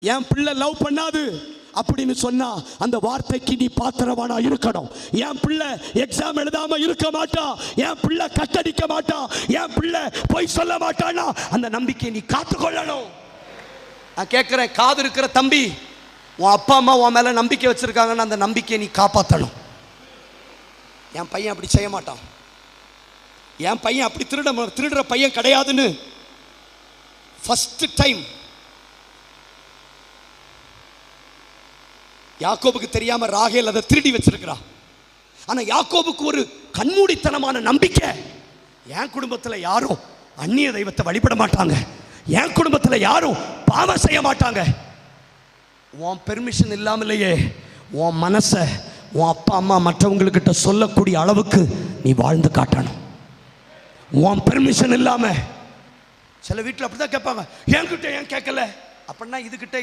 என் பிள்ளை லவ் பண்ணாது அப்படின்னு சொன்னா அந்த வார்த்தைக்கு நீ பாத்திரவானா இருக்கணும். என் பிள்ளை எக்ஸாம் எழுதாம இருக்க மாட்டான், என் பிள்ளை கட்டடிக்க மாட்டான், என் பிள்ளை போய் சொல்ல மாட்டானா அந்த நம்பிக்கையை நீ காத்துக்கொள்ளணும். நான் கேட்கிறேன், காது இருக்கிற தம்பி, உன் அப்பா அம்மா உன் மேல நம்பிக்கை வச்சிருக்காங்கன்னு அந்த நம்பிக்கையை நீ காப்பாற்றணும். என் பையன் அப்படி செய்ய மாட்டான், என் பையன் அப்படி திருடுற பையன் கிடையாதுன்னு ஃபர்ஸ்ட் டைம் யாக்கோபுக்கு தெரியாம ராகேல் அதை திருடி வச்சிருக்கிறா. ஆனா யாக்கோபுக்கு ஒரு கண்மூடித்தனமான நம்பிக்கை, என் குடும்பத்தில் யாரும் அந்நிய தெய்வத்தை வழிபட மாட்டாங்க, என் குடும்பத்தில் யாரும் பாவம் செய்ய மாட்டாங்க. உன் பெர்மிஷன் இல்லாமலேயே உன் மனசை உன் அப்பா அம்மா மற்றவங்கக்கிட்ட சொல்லக்கூடிய அளவுக்கு நீ வாழ்ந்து காட்டணும். உன் பெர்மிஷன் இல்லாம சில வீட்டில் அப்படிதான் கேட்பாங்க, என்கிட்ட ஏன் கேட்கல அப்படின்னா இதுகிட்ட